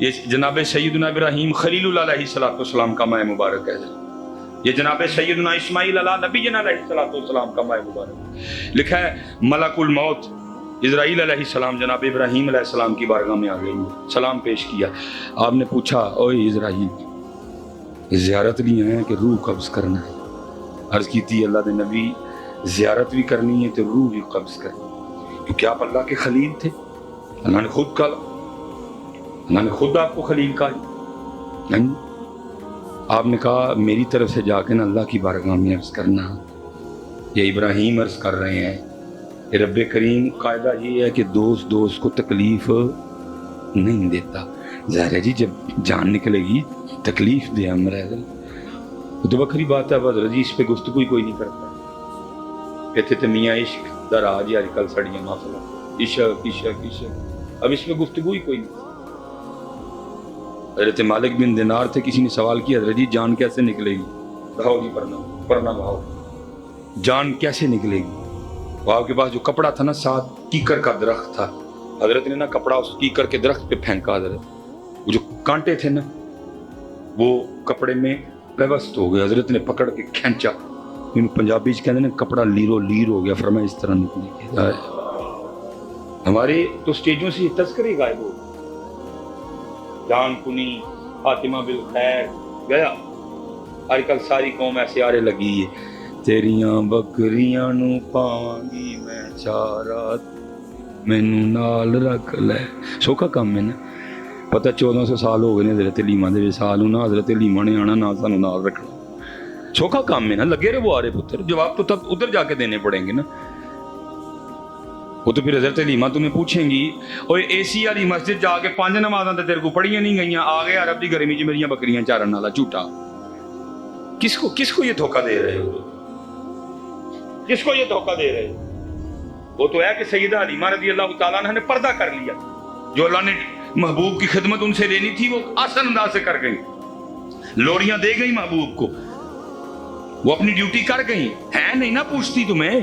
یہ جناب سیدنا ابراہیم خلیل اللہ علیہ السلام کا ماہ مبارک ہے، یہ جناب سیدنا اسماعیل علیہ نبی علیہ السلام کا ماہ مبارک۔ لکھا ہے ملک الموت اسرائیل علیہ السلام جناب ابراہیم علیہ السلام کی بارگاہ میں آ گئی، سلام پیش کیا۔ آپ نے پوچھا اوے اسرائیل زیارت بھی ہے کہ روح قبض کرنا ہے؟ عرض کی تھی اللہ دے نبی زیارت بھی کرنی ہے تو روح بھی قبض کرنی ہے، کیونکہ آپ اللہ کے خلیل تھے، اللہ نے خود کہا، اللہ نے خود آپ کو خلیل کہا۔ آپ نے کہا میری طرف سے جا کے نا اللہ کی بارگاہ میں عرض کرنا، یہ ابراہیم عرض کر رہے ہیں رب کریم قاعدہ یہ ہے کہ دوست کو تکلیف نہیں دیتا، ظاہر ہے جی جب جان نکلے گی تکلیف دے ہم رہ گئے تو بکری بات ہے، حضرت جی اس پہ گفتگو ہی کوئی نہیں کرتا، کہتے تھے میاں عشق در آج آج کل سڑیاں مسئلہ عشق عشق عشق، اب اس پہ گفتگو ہی کوئی نہیں۔ حضرت مالک بن دینار تھے، کسی نے سوال کیا حضرت جی جان کیسے نکلے گی؟ بہاؤ جی پرنا بہاؤ، جان کیسے نکلے گی؟ وہ آپ کے پاس جو کپڑا تھا نا ساتھ کیکر کا درخت تھا، حضرت نے نا کپڑا اس کیکر کے درخت پہ پھینکا، حضرت وہ جو کانٹے تھے نا وہ کپڑے میں پیوست ہو گئے، حضرت نے پکڑ کے کھینچا، پنجابی کہتے ہیں نا کپڑا لیرو لیر ہو گیا، فرمایا اس طرح نکلے گا۔ ہمارے تو سٹیجوں سے یہ تذکرے غائب ہو جان کنی فاطمہ بالخیر گیا، آج کل ساری قوم ایسے آرے لگی ہے تیریاں بکریاں نو پاواں گی میں چارات مینوں نال رکھ لے، سوکھا کام ہے نا، پتہ 1400 سال ہو گئے نے حضرت علیمہ دے وصال نہ حضرت علیمہ نے آنا نہ سانوں نال رکھنا، سوکھا کام ہے نا، لگے رہے وہ آرے پتر، جواب تو تب ادھر جا کے دینے پڑیں گے نا۔ وہ تو پھر حضرت علیمہ تمہیں پوچھیں گی اور اے سی والی مسجد جا کے 5 نمازاں تے تیرے کو پڑھیاں نہیں گئیاں، آ گئے عرب دی گرمی چ میریاں بکریاں چارن والا جھوٹا، کس کو یہ دھوکہ دے رہے ہو؟ کس کو یہ دھوکہ دے رہے ہو؟ وہ تو ہے کہ سیدہ حلیمہ رضی اللہ تعالیٰ عنہ نے پردہ کر لیا، جو اللہ نے محبوب کی خدمت ان سے لینی تھی وہ آسان انداز سے کر گئی، لوریاں دے گئی محبوب کو، وہ اپنی ڈیوٹی کر گئی، ہے نہیں نہ پوچھتی تمہیں،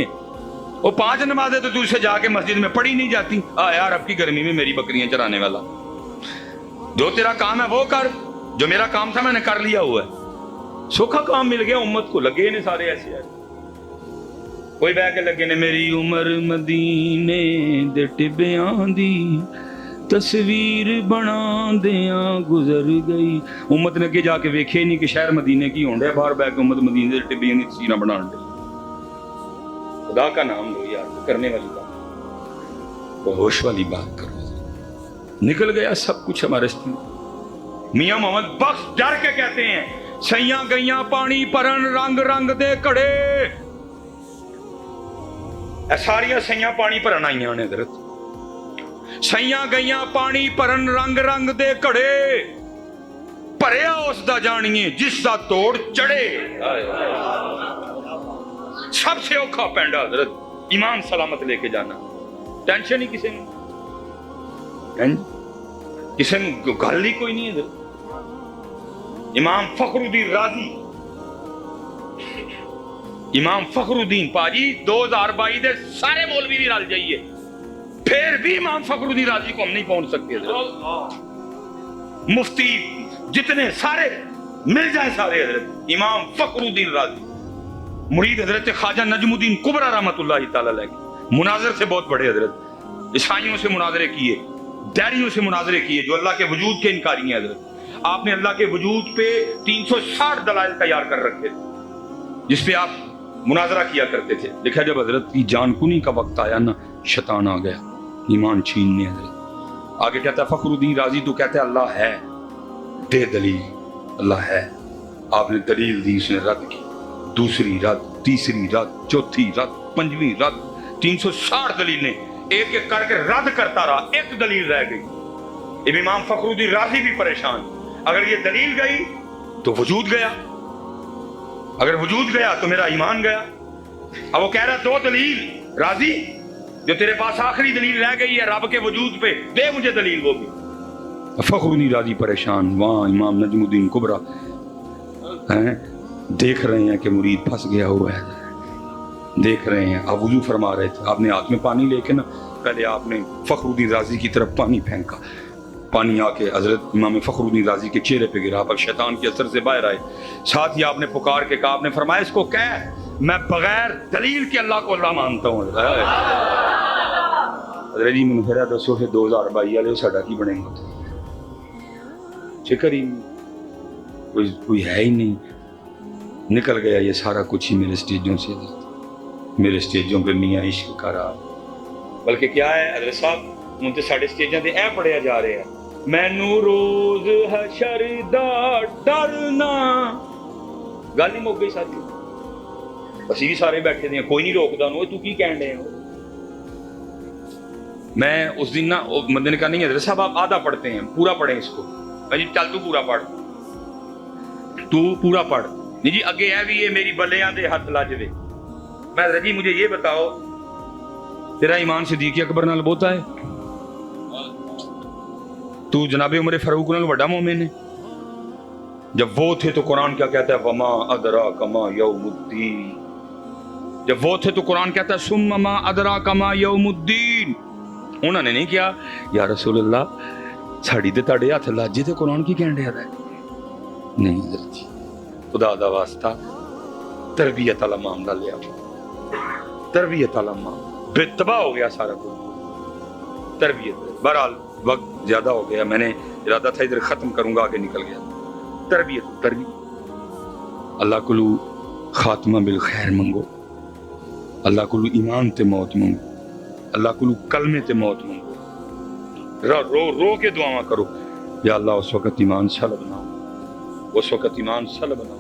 وہ 5 نمازیں تو اسے جا کے مسجد میں پڑھی نہیں جاتی، یار اب کی گرمی میں میری بکریاں چرانے والا، جو تیرا کام ہے وہ کر، جو میرا کام تھا میں نے کر لیا ہوا ہے، سوکھا کام مل گیا امت کو، لگے نے سارے ایسے آئے، کوئی بہ کے لگے نے میری عمر مدینے دے ٹبیاں دی تصویر بنا دیاں گزر گئی، امت نے کے جا کے ویکھے نہیں کہ شہر مدینے کی ہونڈے باہر بہ کے امت مدینے دے ٹبیاں دی تصویراں بنا دے، خدا کا نام لو یار، کرنے والی بات، ہوش والی بات کرو، نکل گیا سب کچھ ہمارے سے۔ میاں محمد بخش ڈر کے کہتے ہیں سیاں گئیاں پانی پرن رنگ رنگ دے کڑے، اے ساریاں سیاں پانی پرن آئیاں نے حضرت، سیاں گئیاں پانی پرن رنگ رنگ دے کڑے، پریا اس دا جانیے جس دا توڑ چڑھے، سب سے اوکھا پینڈا حضرت ایمان سلامت لے کے جانا، ٹینشن ہی کسی نے، کسی نے گل ہی کوئی نہیں ہے حضرت۔ امام فخر الدین رازی، امام فخر الدین پاجی 2022 دے سارے مولوی بھی رل جائیے پھر بھی امام فخر الدین رازی کو ہم نہیں پہنچ سکتے حضرت، مفتی جتنے سارے مل جائیں سارے حضرت، امام فخر الدین رازی مرید حضرت خواجہ نجم الدین کبرا رحمۃ اللہ تعالی علیہ، مناظر سے بہت بڑے حضرت، عیسائیوں سے مناظرے کیے، دیریوں سے مناظرے کیے جو اللہ کے وجود کے انکاری ہیں حضرت، آپ نے اللہ کے وجود پہ 360 دلائل تیار کر رکھے تھے جس پہ آپ مناظرہ کیا کرتے تھے، دیکھا جب حضرت کی جان کنی کا وقت آیا نا شیطان آ گیا ایمان چھیننے، حضرت آگے کہتا ہے فخر الدین رازی تو کہتا ہے اللہ ہے، دے دلیل، اللہ ہے، آپ نے دلیل دی، اس نے رد کی، دوسری رد، تیسری رد، چوتھی رد، پنجویں رد، 360 دلیلیں ایک ایک کر کے رد کرتا رہا، ایک دلیل رہ گئی، اب امام فخر الدین رازی بھی پریشان، اگر یہ دلیل گئی تو وجود گیا، اگر وجود گیا تو میرا ایمان گیا، اب وہ کہہ رہا 2 دلیل راضی، جو تیرے پاس آخری دلیل رہ گئی ہے رب کے وجود پہ، دے مجھے دلیل وہ بھی۔ فخر الدین رازی پریشان، وہاں امام نجم الدین کبرا دیکھ رہے ہیں کہ مرید پھنس گیا ہوا ہے، دیکھ رہے ہیں، آپ وضو فرما رہے تھے، آپ نے ہاتھ میں پانی لے کے نا پہلے آپ نے فخر الدین رازی کی طرف پانی پھینکا، پانی آ کے حضرت امام فخر الدین رازی کے چہرے پہ گرا، پر شیطان کے اثر سے باہر آئے. ساتھ ہی آپ نے پکار کے کہا، آپ نے فرمایا اس کو کہہ میں بغیر دلیل کے اللہ کو اللہ مانتا ہوں. حضرت جی میں پھر دسو پھر 2022 والے ساڈا کی بنے گا؟ فکر ہی کوئی ہے ہی نہیں. نکل گیا یہ سارا کچھ ہی میرے سٹیجوں سے، میرے سٹیجوں پہ میاں عشق کا راہ. بلکہ کیا ہے حضرت صاحب ہوں تو ساڈے سٹیجاں تے اے پڑھیا جا رہے ہیں، مینوں روز حشر دا ڈرنا. گل ہی مک گئی ساری. اسی بھی سارے بیٹھے دے ہیں، کوئی نہیں روکدا انہوں تو کی کہن رہے ہو. میں اس دن نا بندے نے کہا نہیں حضرت صاحب آپ آدھا پڑھتے ہیں، پورا پڑھیں اس کو. میں جی چل تو پورا پڑھ، تو پورا پڑھ. نہیں جی اگے ہے بھی یہ میری بلیاں دے ہاتھ لج دے. میں حضرت جی مجھے یہ بتاؤ تیرا ایمان صدیق اکبر نال بہتا ہے؟ تو جناب عمر فاروق نال بڑا مومن ہے؟ جب وہ تھے تو قرآن کیا کہتا ہے؟ وما ادراک ما یوم الدین. جب وہ تھے تو قرآن کہتا ہے ثم ما ادراک ما یوم الدین. انہوں نے نہیں کیا یا رسول اللہ ساڑی تے تاڑے ہاتھ لاجے تے قرآن کی کہن رہا ہے؟ نہیں حضرت جی خدا دا واسطہ تربیت والا معاملہ لیا، تربیت والا معاملہ. بے تباہ ہو گیا سارا کچھ تربیت. بہرحال وقت زیادہ ہو گیا، میں نے ارادہ تھا ادھر ختم کروں گا، آگے نکل گیا. تربیت اللہ کو خاتمہ بالخیر منگو، اللہ کو ایمان تے موت منگو، اللہ کو کلمے تے موت منگو. رو کے دعاواں کرو یا اللہ اس وقت ایمان سل بناؤ، اس وقت ایمان سل بناؤ.